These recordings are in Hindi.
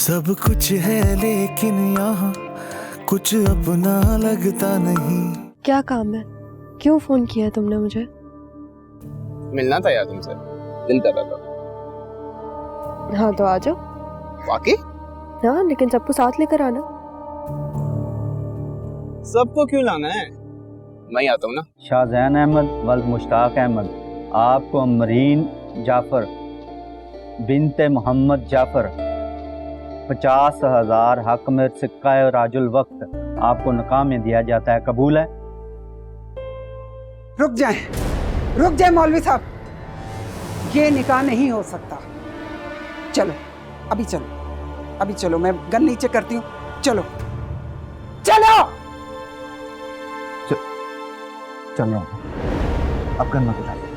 सब कुछ है लेकिन यहाँ कुछ अपना लगता नहीं। क्या काम है? क्यों फोन किया तुमने मुझे? मिलना था यार तुमसे, दिल कर रहा था। हाँ तो आ जाओ। वाकई? हाँ लेकिन सबको साथ लेकर आना। सबको क्यों लाना है? मैं आता हूँ ना। शाहजहान अहमद वल्द मुश्ताक अहमद आपको अमरीन जाफर बिनते मोहम्मद जाफर 50,000 हक में सिक्का राजुल वक्त आपको निकाह में दिया जाता है, कबूल है? रुक जाए मौलवी साहब, ये निकाह नहीं हो सकता। चलो अभी चलो, मैं गन नीचे करती हूँ। चलो चल रहा हूँ, अब गन मत उठाइए।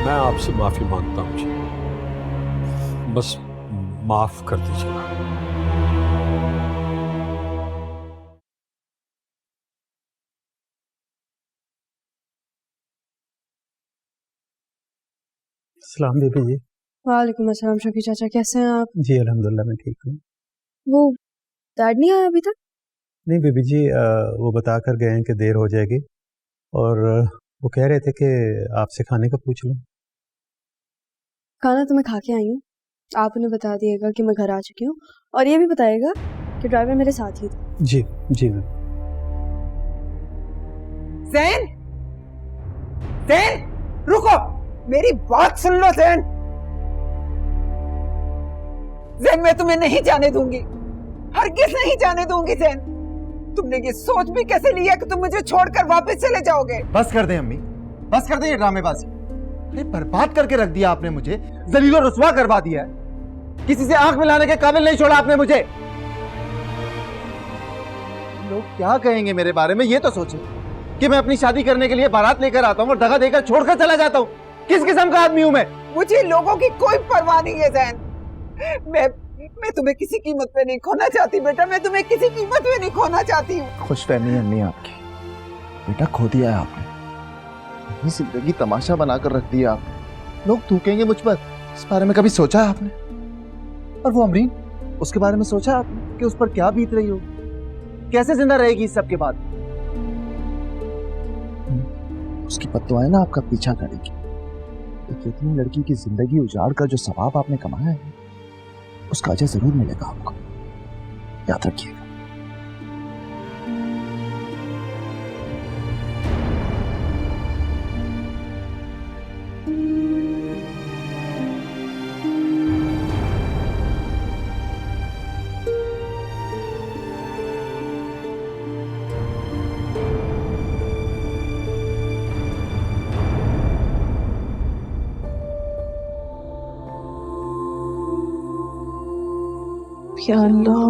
मैं आपसे माफी मांगता हूँ जी, बस माफ कर दीजिए। सलाम बेबी जी। वालेकुम अस्सलाम शफी चाचा, कैसे हैं आप? जी अल्हम्दुलिल्लाह मैं ठीक हूँ। वो डैड नहीं आया अभी तक? नहीं बेबी जी, वो बता कर गए हैं कि देर हो जाएगी, और वो कह रहे थे कि आपसे खाने का पूछ लूँ। खाना तो मैं खा के आई हूँ, आप उन्हें बता दिएगा कि मैं घर आ चुकी हूँ, और ये भी बताइएगा कि ड्राइवर मेरे साथ ही था। जी मैम। ज़ैन रुको, मेरी बात सुन लो। ज़ैन मैं तुम्हें नहीं जाने दूंगी, हरगिज़ नहीं जाने दूंगी। ज़ैन, तुमने ये सोच भी कैसे लिया कि तुम मुझे छोड़कर वापस चले जाओगे? बस कर दें अम्मी, बस कर दें ये ड्रामेबाजी। अरे बर्बाद करके रख दिया आपने मुझे, जलील और रुस्वा करवा दिया है। किसी से आंख मिलाने के काबिल नहीं छोड़ा आपने मुझे। लोग क्या कहेंगे मेरे बारे में, ये तो सोचें कि मैं अपनी शादी करने के लिए बारात लेकर आता हूँ और दगा देकर छोड़कर चला जाता हूँ। किस किस्म का आदमी हूं मैं? मुझे लोगों की कोई परवाह नहीं है ज़ैन। मैं तुम्हें किसी कीमत पे नहीं खोना चाहती बेटा, मैं तुम्हें किसी कीमत पे नहीं खोना चाहती हूँ। खुशफहमी है अम्मी आपकी, बेटा खो दिया है आपने, अपनी जिंदगी तमाशा बनाकर रख दिया आपने। लोग थूकेंगे मुझ पर, इस बारे में कभी सोचा है आपने? और वो अमरीन, उसके बारे में सोचा आपने कि उस पर क्या बीत रही हो, कैसे जिंदा रहेगी इस सब के बाद? उसकी बद्दुआएं ना आपका पीछा करेगी। एक इतनी लड़की की जिंदगी उजाड़ कर जो सवाब आपने कमाया है, उसका अजर जरूर मिलेगा आपको, याद रखिएगा। या अल्लाह,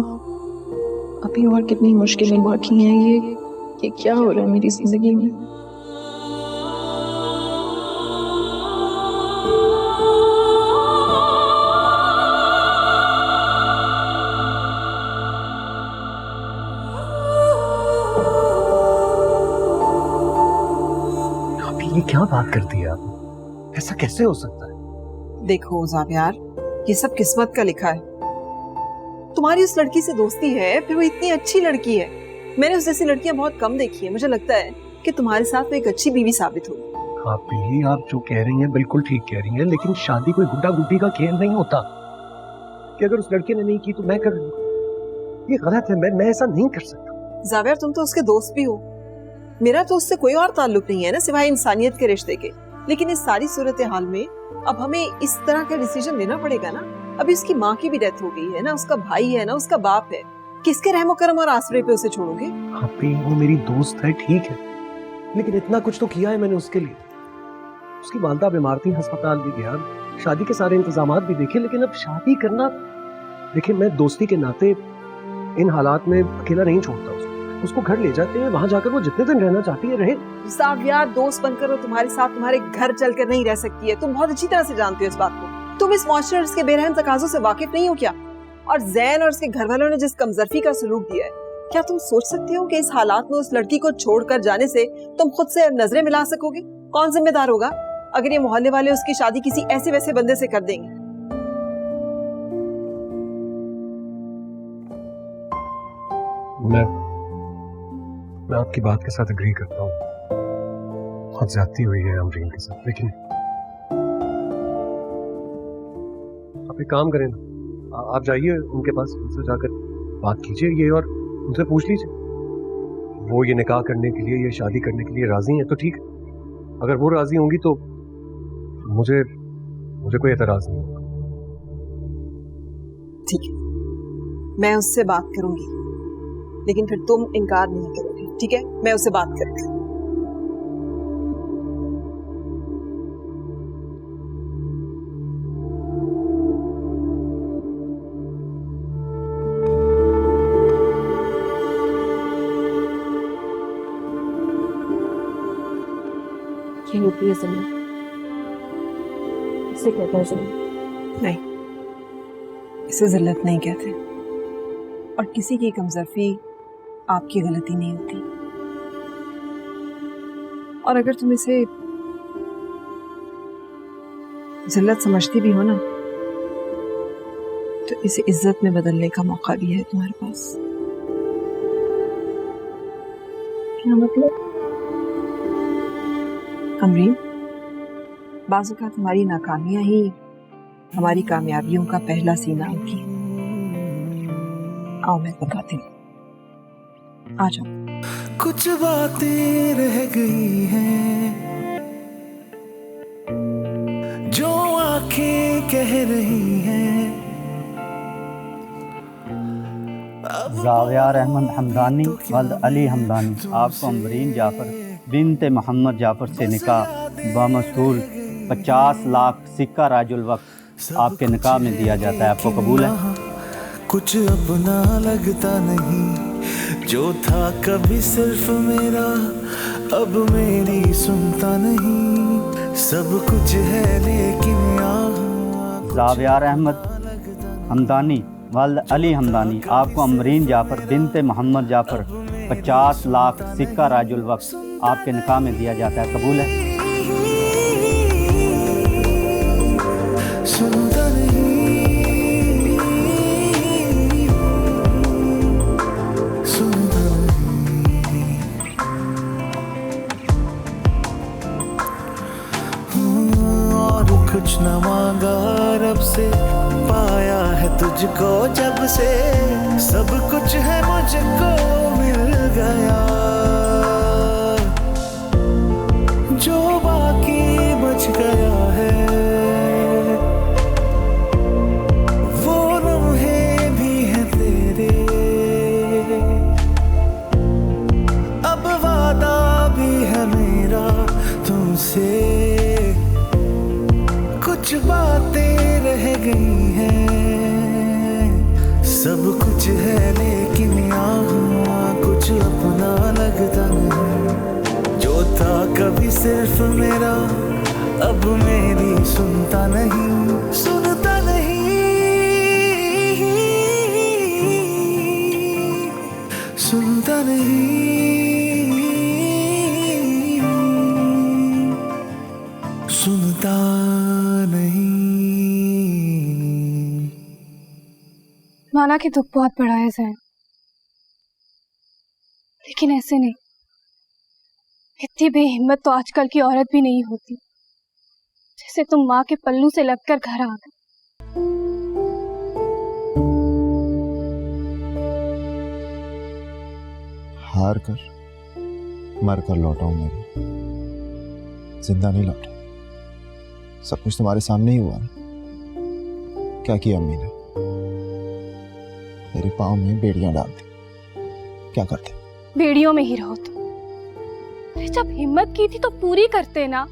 अभी और कितनी मुश्किलें बाकी हैं। ये क्या हो रहा है मेरी जिंदगी में? अभी ये क्या बात करती है आप? ऐसा कैसे हो सकता है? देखो ज़ावियार, ये सब किस्मत का लिखा है। तुम्हारी उस लड़की से दोस्ती है, फिर वो इतनी अच्छी लड़की है। मैंने उस जैसी लड़कियां बहुत कम देखी है। मुझे लगता है कि तुम्हारे साथ वो एक अच्छी बीवी साबित होगी। आप जो कह रही हैं बिल्कुल ठीक कह रही हैं, लेकिन शादी कोई गुड्डा गुड्डी का खेल नहीं होता कि अगर उस लड़के ने नहीं की तो मैं कर लूंगा। ये गलत है, मैं ऐसा नहीं कर सकता। ज़ावियार, तुम तो उसके दोस्त भी हो। मेरा तो उससे कोई और ताल्लुक नहीं है ना, सिवाय इंसानियत के रिश्ते के। लेकिन इस सारी सूरत हाल में अब हमें इस तरह का डिसीजन लेना पड़ेगा ना। अभी उसकी माँ की भी डेथ हो गई है ना, उसका भाई है ना, उसका बाप है। किसके रहमो करम और आसरे पे उसे छोड़ोगे? वो मेरी दोस्त है, ठीक है, लेकिन इतना कुछ तो किया है मैंने उसके लिए। उसकी वालदा बीमार थी, अस्पताल भी गया, शादी के सारे इंतजामात भी देखे, लेकिन अब शादी करना, देखिए मैं दोस्ती के नाते इन हालात में अकेला नहीं छोड़ता उसको घर ले जाते हैं, वहां जाकर वो जितने दिन रहना चाहती है रहे। ज़ावियार, दोस्त बनकर वो तुम्हारे साथ तुम्हारे घर चलकर नहीं रह सकती है। तुम बहुत अच्छी तरह से जानते हो इस बात को। तुम इस मॉइस्चर के बेरहम तकाज़ों से वाकिफ नहीं हो क्या? और ज़ैन और उसके घर वालों ने जिस कमजरफी का सलूक दिया है, क्या तुम सोच सकती हो कि इस हालात में उस लड़की को छोड़कर जाने से तुम खुद से नजरें मिला सकोगे? कौन जिम्मेदार होगा अगर ये मोहल्ले वाले उसकी शादी किसी ऐसे वैसे बंदे से कर देंगे? मैं आपकी बात के साथ एग्री करता हूँ, बहुत ज्यादती हुई है अमरीन के साथ, लेकिन आप एक काम करें ना, आप जाइए उनके पास, उनसे जाकर बात कीजिए ये और उनसे पूछ लीजिए वो ये निकाह करने के लिए, ये शादी करने के लिए राजी हैं तो ठीक है। अगर वो राजी होंगी तो मुझे कोई एतराज नहीं होगा। ठीक है, मैं उससे बात करूंगी, लेकिन फिर तुम इनकार नहीं करोगे, ठीक है? मैं उससे बात करूंगी। इसे कहता है नहीं, इसे जिल्लत नहीं कहते, और किसी की कमजोरी आपकी गलती नहीं होती। और अगर तुम इसे जिल्लत समझती भी हो ना, तो इसे इज्जत में बदलने का मौका भी है तुम्हारे पास। क्या मतलब? अमरीन, बाज़ का तुम्हारी नाकामियां ही हमारी कामयाबियों का पहला सीना होगी। आओ मैं बताती हूँ, आ जाओ। कुछ बातें रह गई हैं जो आंखें कह रही हैं। जावियार अहमद हमदानी वल्द अली हमदानी आपको अमरीन जाफर बिनते मोहम्मद जाफर से निकाह बमसूल 50 लाख सिक्का राजुल वक्त आपके निकाह में दिया जाता है। आपको कबूल है? कुछ अपना लगता नहीं, जो था कभी सिर्फ मेरा अब मेरी सुनता नहीं। सब कुछ है लेकिन यहाँ जावियार अहमद हमदानी वल्द अली हमदानी आपको अमरीन जाफर बिनते मोहम्मद जाफर 50 लाख सिक्का राजुल वक्त आपके निकाह में दिया जाता है। कबूल है? सुनता नहीं, सुनता नहीं। और कुछ न मांगा रब से, पाया है तुझको जब से, सब कुछ है मुझको मिल गया। जो बाकी बच गया है वो लम्हे भी हैं तेरे, अब वादा भी है मेरा तुमसे। कुछ बातें रह गई हैं, सब कुछ है लेकिन यहाँ कुछ अपना लगता नहीं। जो था कभी सिर्फ मेरा अब मेरी सुनता नहीं, सुनता नहीं, सुनता नहीं, सुनता नहीं। माना कि दुख बहुत बड़ा है जैन, लेकिन ऐसे नहीं। इतनी बेहिम्मत तो आजकल की औरत भी नहीं होती। जैसे तुम माँ के पल्लू से लगकर घर आ गए। हार कर मर कर लौटा हूं मेरी, जिंदा नहीं लौटा। सब कुछ तुम्हारे सामने ही हुआ ना। क्या किया अम्मी ने? मेरे पाँव में बेड़ियां डाल दी। क्या करते? बेड़ियों में ही रहो तुम। जब हिम्मत की थी तो पूरी करते ना।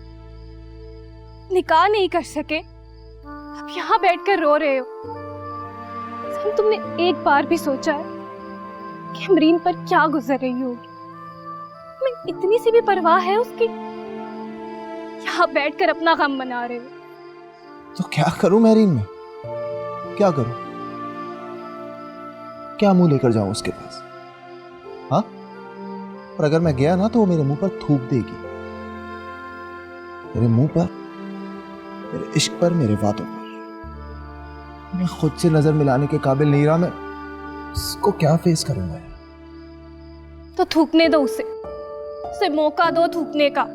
निकाह नहीं कर सके, अब यहाँ बैठकर रो रहे हो। सर, तुमने एक बार भी सोचा है कि अमरीन पर क्या गुजर रही होगी? मैं इतनी सी भी परवाह है उसकी? यहाँ बैठकर अपना गम मना रहे हो। तो क्या करूं मेरीन में? क्या करूं? क्या मुंह लेकर जाऊं उसके पास? हाँ? और अगर मैं गया ना तो वो मेरे मुंह पर थूक देगी। मेरे मुंह पर, मेरे इश्क पर, मेरे वादों पर। मैं खुद से नजर मिलाने के काबिल नहीं रहा। मैं उसको क्या फेस करूंगा? तो थूकने दो उसे मौका दो थूकने का।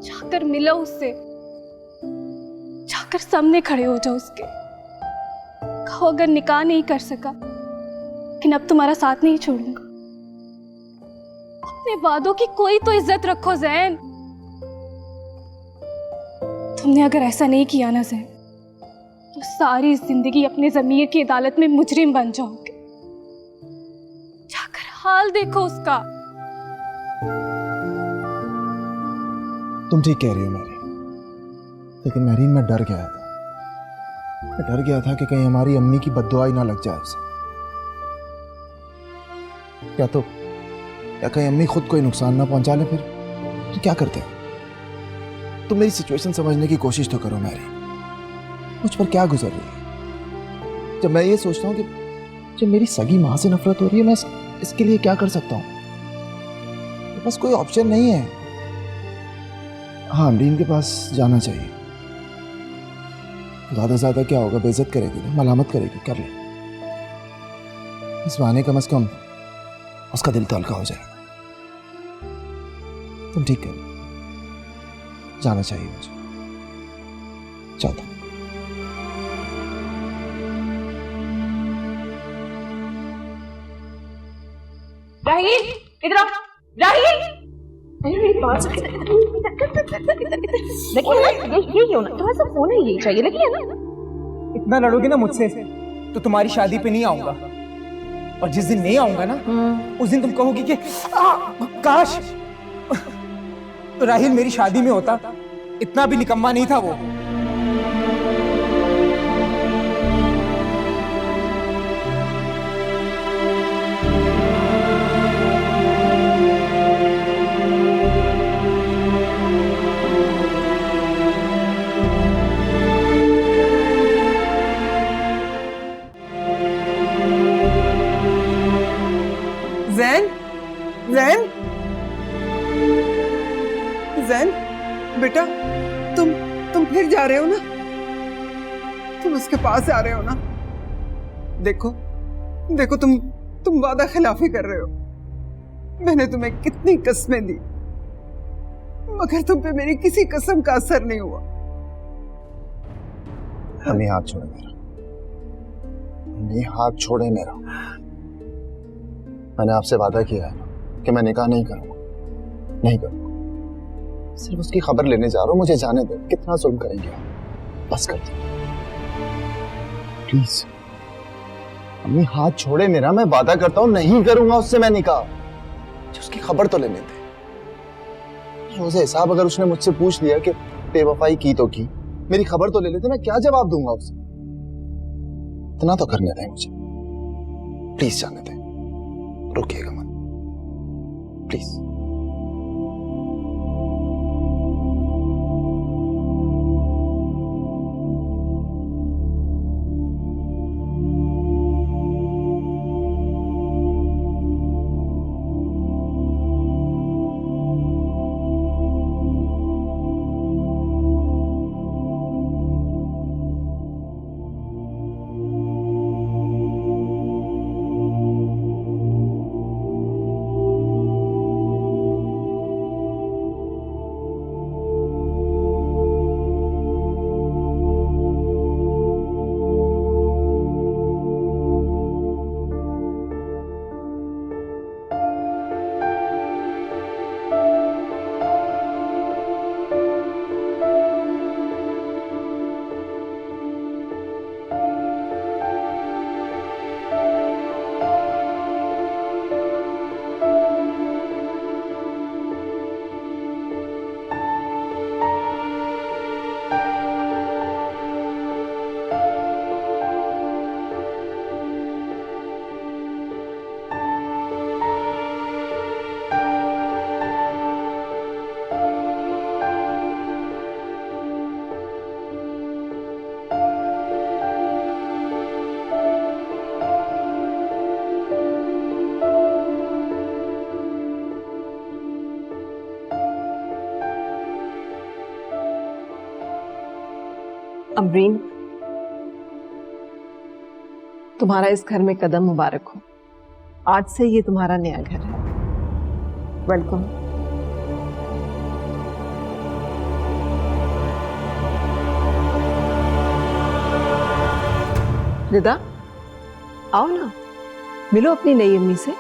जाकर मिलो उससे, जाकर सामने खड़े हो जाओ उसके। कहो अगर निकाह नहीं कर सका, लेकिन अब तुम्हारा साथ नहीं छोड़ूंगा। अपने वादों की कोई तो इज्जत रखो जैन। तुमने अगर ऐसा नहीं किया ना जैन, तो सारी जिंदगी अपने ज़मीर की अदालत में मुजरिम बन जाओगे। जाकर हाल देखो उसका। तुम ठीक कह रही हो मैरी, लेकिन मैरीन मैं डर गया था। मैं डर गया था कि कहीं हमारी अम्मी की बद्दुआ ही ना लग जाए उसे, या कहीं अम्मी खुद कोई नुकसान ना पहुंचा ले। फिर तो क्या करते हो? तुम मेरी सिचुएशन समझने की कोशिश तो करो मैरी। मुझ पर क्या गुजर रही है? जब मैं ये सोचता हूँ कि जब मेरी सगी माँ से नफरत हो रही है, मैं इसके लिए क्या कर सकता हूँ? मेरे पास कोई ऑप्शन नहीं है। हाँ, अमरीन के पास जाना चाहिए। ज्यादा क्या होगा, बेइज्जत करेगी ना, मलामत करेगी, कर ले। इस बहाने कम से कम उसका दिल तो हल्का हो जाएगा। तुम ठीक करो, जाना चाहिए मुझे। जाता हूं। राहील, इधर आओ। राहील, मेरी बात सुन। देखिए ना, ये क्यों ना, तुम्हारे साथ फोन है, यही चाहिए, लगी है ना। इतना लड़ोगे ना मुझसे तो तुम्हारी शादी पे नहीं आऊंगा, और जिस दिन नहीं आऊंगा ना, उस दिन तुम कहोगी कि काश राहिल मेरी शादी में होता। इतना भी निकम्मा नहीं था वो। जैन, जैन, जैन, बेटा, तुम फिर जा रहे हो ना? तुम उसके पास जा रहे हो ना? देखो तुम वादा खिलाफी कर रहे हो। मैंने तुम्हें कितनी कसमें दी, मगर तुम पे मेरी किसी कसम का असर नहीं हुआ। अम्मी हाथ छोड़े मेरा, अम्मी हाथ छोड़े मेरा। मैंने आपसे वादा किया है कि मैं निकाह नहीं करूंगा, नहीं करूंगा। सिर्फ उसकी खबर लेने जा रहा हूं, मुझे जाने दो। कितना जुल्म करेंगे आप? बस कर दो प्लीज। अम्मी हाथ छोड़े मेरा, मैं वादा करता हूं नहीं करूंगा उससे मैं निकाह। उसकी खबर तो लेने दे। रोज़े हिसाब अगर उसने मुझसे पूछ लिया कि बेवफाई की तो की, मेरी खबर तो ले लेते, मैं क्या जवाब दूंगा उसे? इतना तो करने दें मुझे, प्लीज जाने दें। रुकिएगा मत प्लीज। अमरीन, तुम्हारा इस घर में कदम मुबारक हो। आज से ये तुम्हारा नया घर है। वेलकम। रिदा, आओ ना, मिलो अपनी नई अम्मी से।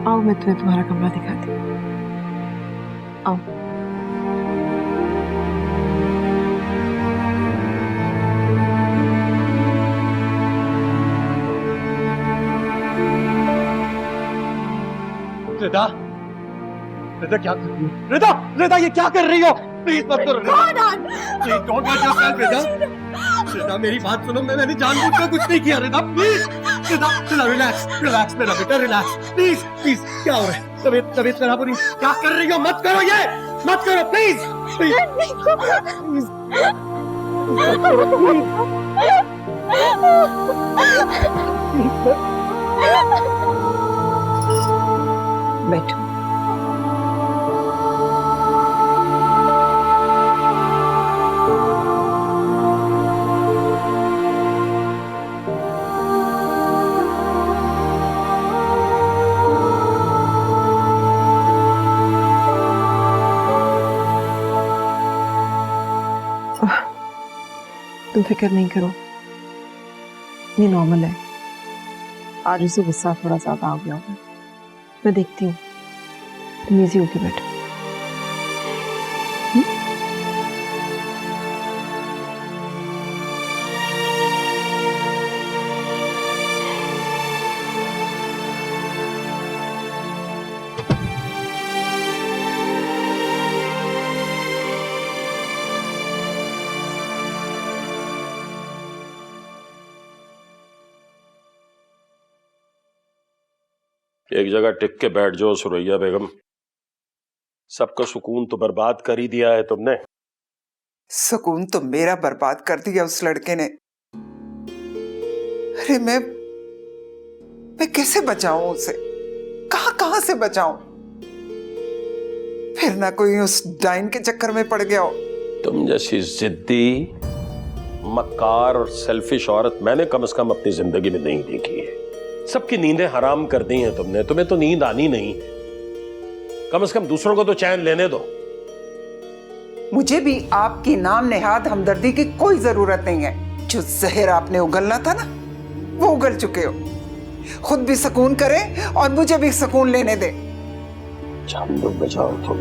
आओ, मैं तुम्हें तुम्हारा कमरा दिखाती हूँ। आओ। रिदा, रिदा क्या कर रही हो? रिदा, रिदा ये क्या कर रही हो? प्लीज मत करो। Please don't hurt yourself Rida. Rida मेरी बात सुनो, मैंने जानबूझकर कुछ नहीं किया Rida, please. Rida, Rida relax, relax मेरा बेटा, रिलैक्स, प्लीज, प्लीज। क्या हो रहा है? तबीयत खराब हो रही है? क्या कर रही हो? मत करो ये, मत करो प्लीज, प्लीज। बैठो। तुम फिक्र नहीं करो, ये नॉर्मल है। आज उसे गुस्सा थोड़ा ज्यादा आ गया होगा। मैं देखती हूँ, तुम इजी होके बैठो। एक जगह टिक के बैठ जाओ सुरैया बेगम, सबका सुकून तो बर्बाद कर ही दिया है तुमने। सुकून तो मेरा बर्बाद कर दिया उस लड़के ने। अरे मैं कैसे बचाऊं उसे? कहां से बचाऊं? फिर ना कोई उस डाइन के चक्कर में पड़ गया हो। तुम जैसी जिद्दी, मक्कार और सेल्फिश औरत मैंने कम से कम अपनी जिंदगी में नहीं देखी है। सबकी नींदें हराम कर दी हैं तुमने। तुम्हें तो नींद आनी नहीं, कम से कम दूसरों को तो चैन लेने दो। मुझे भी आपकी नाम नेहाद हमदर्दी की कोई जरूरत नहीं है। जो जहर आपने उगलना था ना, वो उगल चुके हो। खुद भी सुकून करे और मुझे भी सुकून लेने दे। जान दो, बचाओ तुम।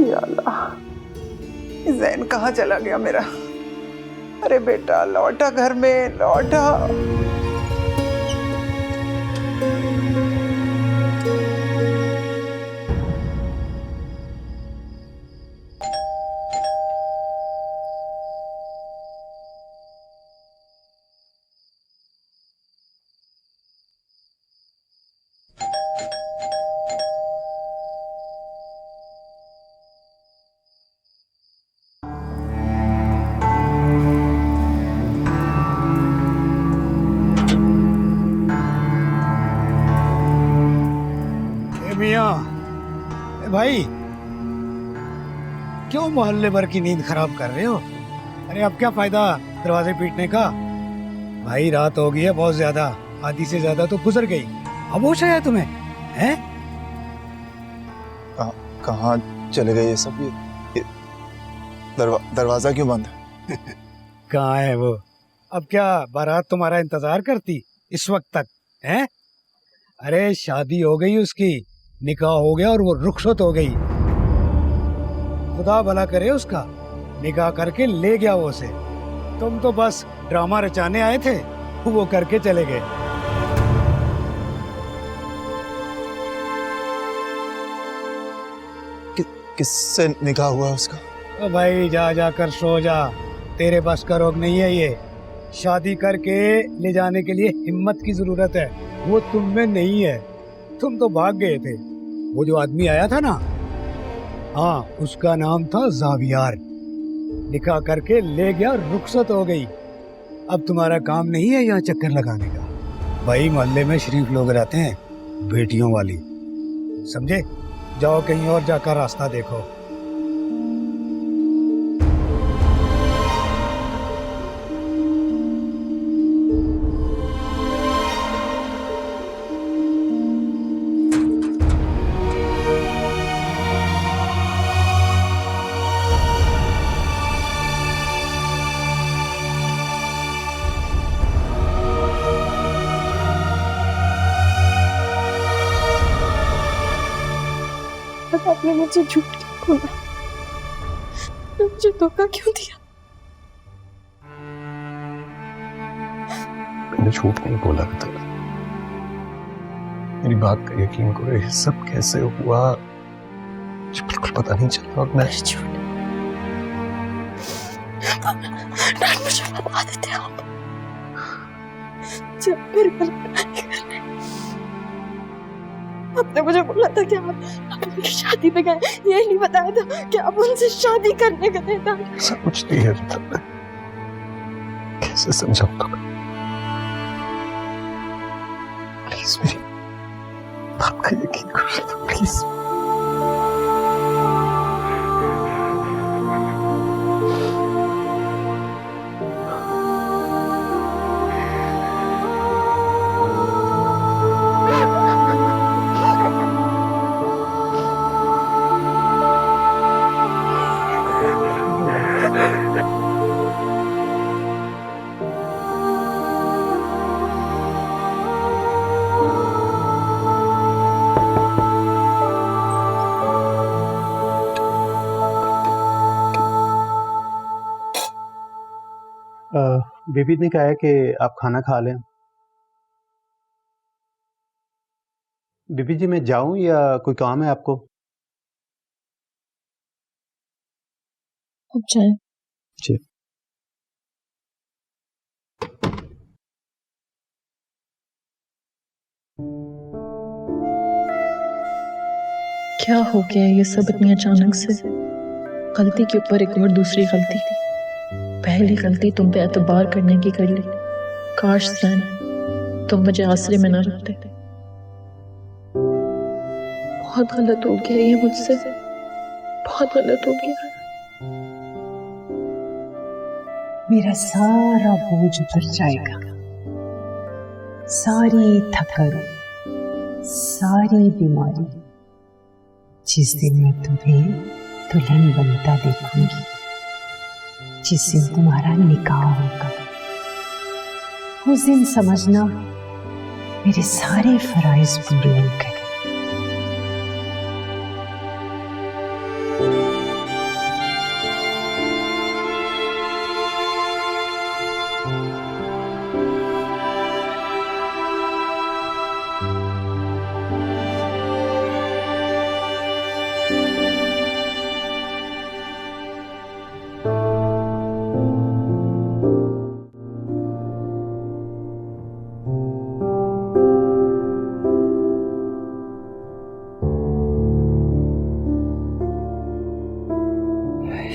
या अल्लाह, जैन कहाँ चला गया मेरा? अरे बेटा लौटा घर में, लौटा। भाई, क्यों मोहल्ले भर की नींद खराब कर रहे हो? अरे अब क्या फायदा दरवाजे पीटने का? भाई रात हो गई है बहुत ज्यादा, आधी से ज्यादा तो गुजर गई, अब होश आया तुम्हें? हैं? कहाँ चले गए ये सब? ये दरवाजा क्यों बंद है? कहाँ है वो? अब क्या बारात तुम्हारा इंतजार करती इस वक्त तक? हैं? अरे शादी हो गई उसकी, निकाह हो गया और वो रुखसत हो गई। खुदा भला करे उसका, निकाह करके ले गया वो उसे। तुम तो बस ड्रामा रचाने आए थे, वो करके चले गए। किससे निकाह हुआ उसका? ओ भाई जा जाकर सो जा, तेरे बस का रोग नहीं है ये। शादी करके ले जाने के लिए हिम्मत की जरूरत है, वो तुम में नहीं है। तुम तो भाग गए थे। वो जो आदमी आया था ना, हाँ उसका नाम था जावियार। निकाह करके ले गया, रुखसत हो गई। अब तुम्हारा काम नहीं है यहाँ चक्कर लगाने का। भाई मोहल्ले में शरीफ लोग रहते हैं, बेटियों वाली, समझे? जाओ कहीं और जाकर रास्ता देखो। आपने मुझे झूठ क्यों बोला? मुझे धोखा क्यों दिया? मैंने झूठ नहीं बोला था। मेरी बात का यकीन करो, ये सब कैसे हुआ मुझे बिल्कुल पता नहीं चला। और मैं मुझे बता देते आप, जब मेरे आपने मुझे बोला था कि आप उनकी शादी पे गए, ये नहीं बताया था कि आप उनसे शादी करने गए था। ऐसा कुछ नहीं है, कैसे समझाऊं तुम्हें? प्लीज मेरी बात का यकीन करो, प्लीज। बेबी ने कहा है कि आप खाना खा लें। बेबी जी मैं जाऊं या कोई काम है आपको? अब जाए। जी। क्या हो गया ये सब इतनी अचानक से? गलती के ऊपर एक और दूसरी गलती। पहली गलती तुम पे एतबार करने की कर ली। काश सैन तुम मुझे आसरे में न रखते। बहुत गलत हो गया ये मुझसे, बहुत गलत हो गया। मेरा सारा बोझ उतर जाएगा, सारी थकन, सारी बीमारी, जिस दिन मैं तुम्हें दुल्हन बनता देखूंगी, जिस दिन तुम्हारा निकाह होगा। उस दिन समझना मेरे सारे फराइज पूरे हो गए।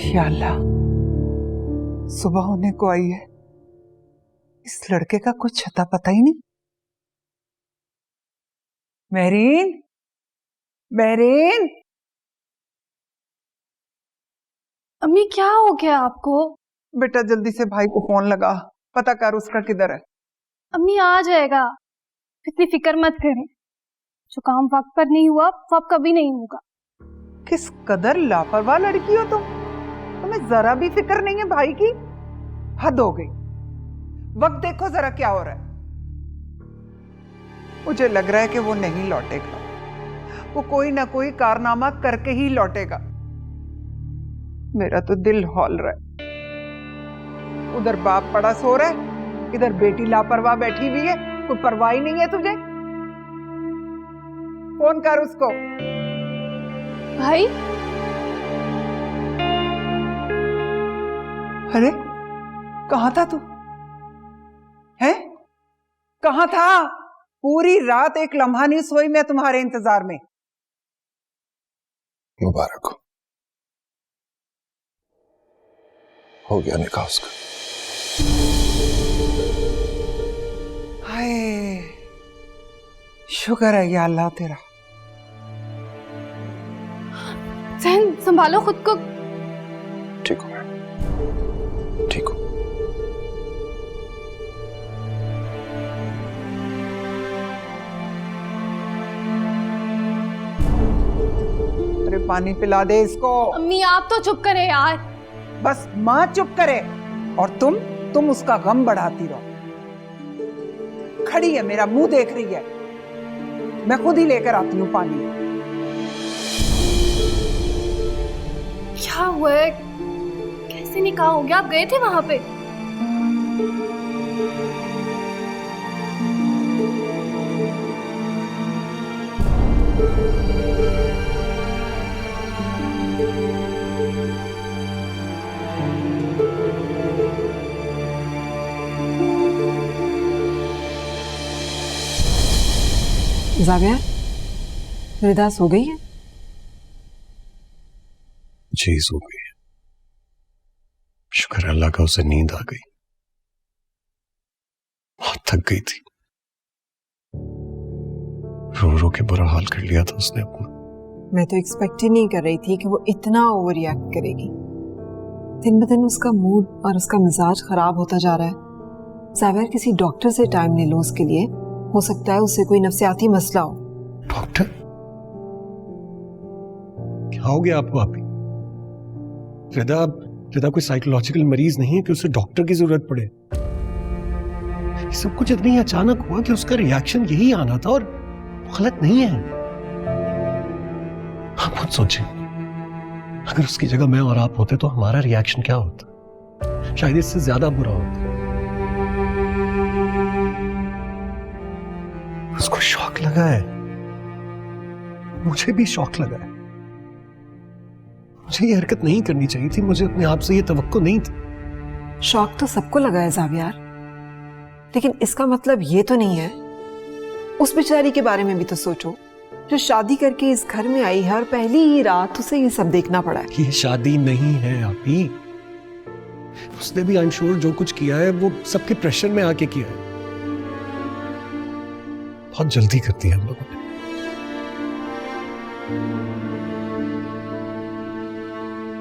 या अल्लाह, सुबह होने को आई है, इस लड़के का कुछ अता पता ही नहीं। महरीन, महरीन। अम्मी क्या हो गया आपको? बेटा जल्दी से भाई को फोन लगा, पता कर उसका किधर है। अम्मी आ जाएगा, इतनी फिक्र मत करें, जो काम वक्त पर नहीं हुआ वो अब कभी नहीं होगा। किस कदर लापरवाह लड़की हो तुम, तुम्हें जरा भी फिक्र नहीं है भाई की। हद हो गई। वक्त देखो जरा क्या हो रहा है। मुझे लग रहा है कि वो नहीं लौटेगा, वो कोई ना कोई कारनामा करके ही लौटेगा। मेरा तो दिल हौल रहा है। उधर बाप पड़ा सो रहा है, इधर बेटी लापरवाह बैठी हुई है, कोई परवाह ही नहीं है तुझे। फोन कर उसको। भाई अरे कहां था तू? है कहां था? पूरी रात एक लम्हा नहीं सोई मैं तुम्हारे इंतजार में। मुबारक हो गया निकाह उसका। हाय, शुक्र है या अल्लाह तेरा। जहन संभालो खुद को। ठीक हूँ मैं, ठीक हूँ। अरे पानी पिला दे इसको। अम्मी आप तो चुप करें यार। बस माँ चुप करे और तुम उसका गम बढ़ाती रहो। खड़ी है, मेरा मुंह देख रही है, मैं खुद ही लेकर आती हूँ पानी। क्या हुआ है? कैसे निकाह हो गया? आप गए थे वहां पे? जाविया, रिदा सो गई है? जी सो गई है। शुक्र है अल्लाह का, उसे नींद आ गई। बहुत थक गई थी, रो रो के बुरा हाल कर लिया था उसने अपना। मैं तो एक्सपेक्ट ही नहीं कर रही थी कि वो इतना ओवर रिएक्ट करेगी। दिन ब दिन उसका मूड और उसका मिजाज खराब होता जा रहा है। जाविया, किसी डॉक्टर से टाइम ले लो उसके लिए, हो सकता है उससे कोई नफ्सियाती मसला हो। डॉक्टर? क्या हो गया आपको? आप रिदा कोई साइकोलॉजिकल मरीज नहीं है कि उसे डॉक्टर की जरूरत पड़े। ये सब कुछ इतनी अचानक हुआ कि उसका रिएक्शन यही आना था और गलत नहीं है। आप खुद सोचें, अगर उसकी जगह मैं और आप होते तो हमारा रिएक्शन क्या होता? शायद इससे ज्यादा बुरा होता। उसको शॉक लगा है, मुझे भी शॉक लगा है। मुझे ये हरकत नहीं करनी चाहिए थी, मुझे अपने आप से ये तवक्को नहीं थी। शौक तो सबको लगा है जावियार, लेकिन इसका मतलब ये तो नहीं है। उस बेचारी के बारे में भी तो सोचो, जो शादी करके इस घर में आई है और पहली ही रात उसे ये सब देखना पड़ा है। ये शादी नहीं है आपी। उसने भी आई एम श्योर जो कुछ किया है वो सबके प्रेशर में आके किया है। बहुत जल्दी कर दिया हम लोगों ने।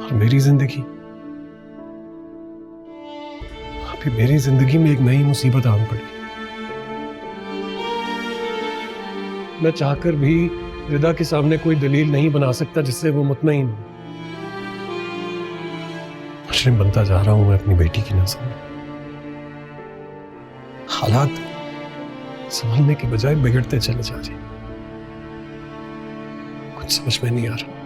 और मेरी जिंदगी, अभी मेरी जिंदगी में एक नई मुसीबत आन पड़ी। मैं चाहकर भी रिदा के सामने कोई दलील नहीं बना सकता जिससे वो मुतमईन हो। मुजरिम बनता जा रहा हूं मैं अपनी बेटी की नजर में। हालात संभलने के बजाय बिगड़ते चले जा रहे। कुछ समझ में नहीं आ रहा।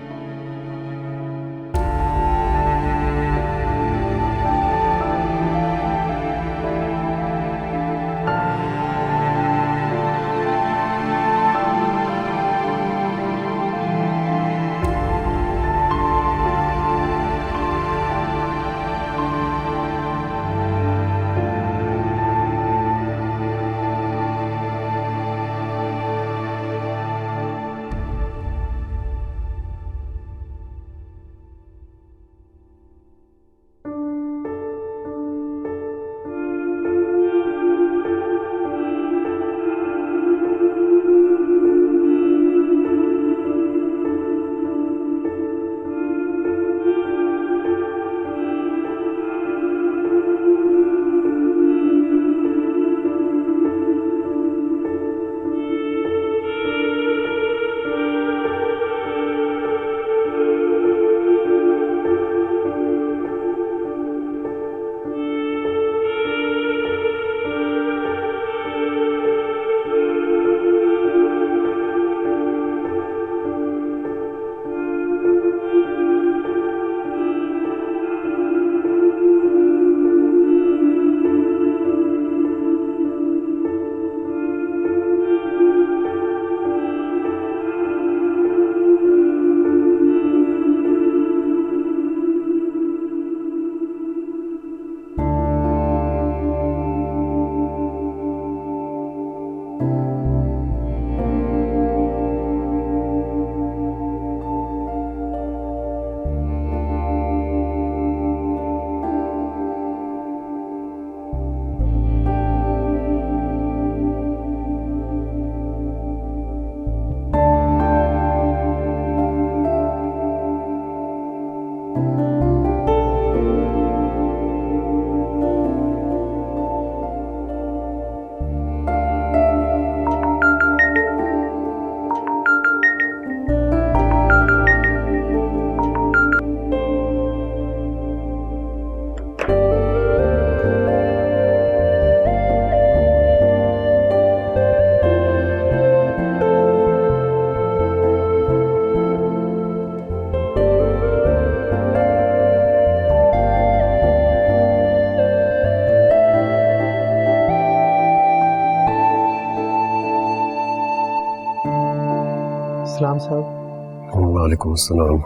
अस्सलाम साहब। वालेकुम अस्सलाम।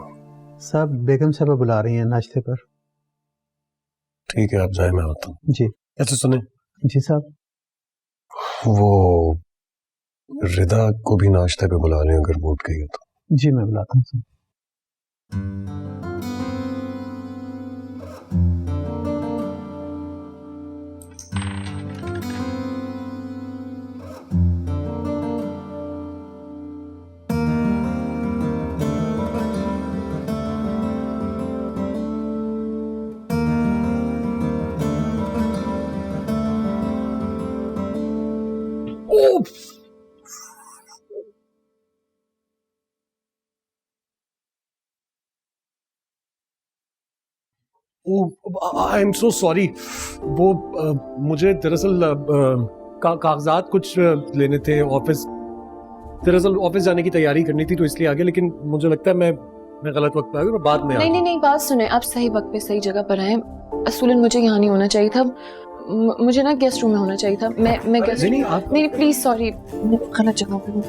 साहब बेगम साहबा बुला रही हैं नाश्ते पर। ठीक है, आप जाए, मैं आता हूँ। जी। ऐसे सुने। जी साहब। वो रिदा को भी नाश्ते पे बुला लें अगर वो उठ गई है तो। जी मैं बुलाता हूँ साहब। I am so sorry. वो मुझे दरअसल कागजात कुछ लेने थे ऑफिस। दरअसल ऑफिस जाने की तैयारी करनी थी तो इसलिए आ गया, लेकिन मुझे लगता है मैं गलत वक्त पे आ गया। बाद में नहीं, बात सुने, आप सही वक्त पे सही जगह पर आए। असूलन मुझे यहाँ नहीं होना चाहिए था, मुझे ना गेस्ट रूम में होना चाहिए था। मैं गेस्ट नहीं प्लीज सॉरी, मैं गलत जगह पर हूँ।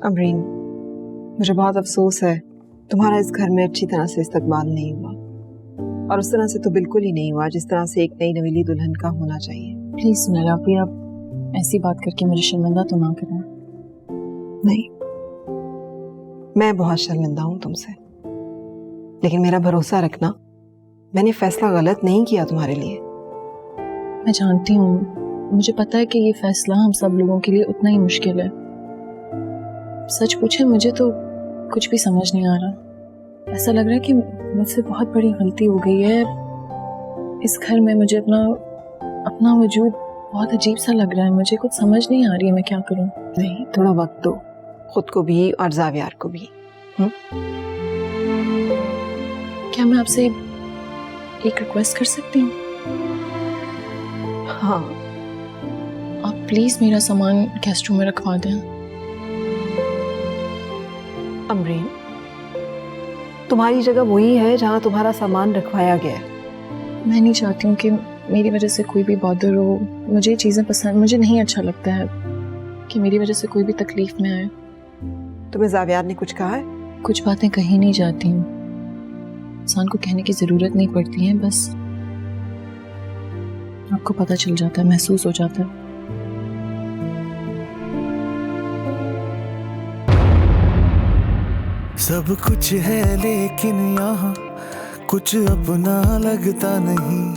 अमरीन, मुझे बहुत अफसोस है, तुम्हारा इस घर में अच्छी तरह से इस्तकबाल नहीं हुआ, और उस तरह से तो बिल्कुल ही नहीं हुआ जिस तरह से एक नई नवेली दुल्हन का होना चाहिए। प्लीज सुनैरा, आप ऐसी बात करके मुझे शर्मिंदा तो ना करें। नहीं, मैं बहुत शर्मिंदा हूँ तुमसे, लेकिन मेरा भरोसा रखना, मैंने फैसला गलत नहीं किया तुम्हारे लिए। मैं जानती हूँ, मुझे पता है कि ये फैसला हम सब लोगों के लिए उतना ही मुश्किल है। सच पूछे मुझे तो कुछ भी समझ नहीं आ रहा। ऐसा लग रहा है कि मुझसे बहुत बड़ी गलती हो गई है। इस घर में मुझे अपना वजूद बहुत अजीब सा लग रहा है। मुझे कुछ समझ नहीं आ रही है मैं क्या करूं। नहीं, थोड़ा वक्त दो खुद को भी और जावियार को भी। क्या मैं आपसे एक रिक्वेस्ट कर सकती हूँ? हाँ। आप प्लीज मेरा सामान गेस्ट रूम में रखवा दें। अमरीन, तुम्हारी जगह वही है जहाँ तुम्हारा सामान रखवाया गया है। मैं नहीं चाहती हूँ कि मेरी वजह से कोई भी बॉदर हो। मुझे चीज़ें पसंद, मुझे नहीं अच्छा लगता है कि मेरी वजह से कोई भी तकलीफ में आए। तुम्हें जावियार ने कुछ कहा है? कुछ बातें कही नहीं जाती हूँ, इंसान को कहने की ज़रूरत नहीं पड़ती है, बस आपको पता चल जाता है, महसूस हो जाता है। सब कुछ है लेकिन यहाँ कुछ अपना लगता नहीं।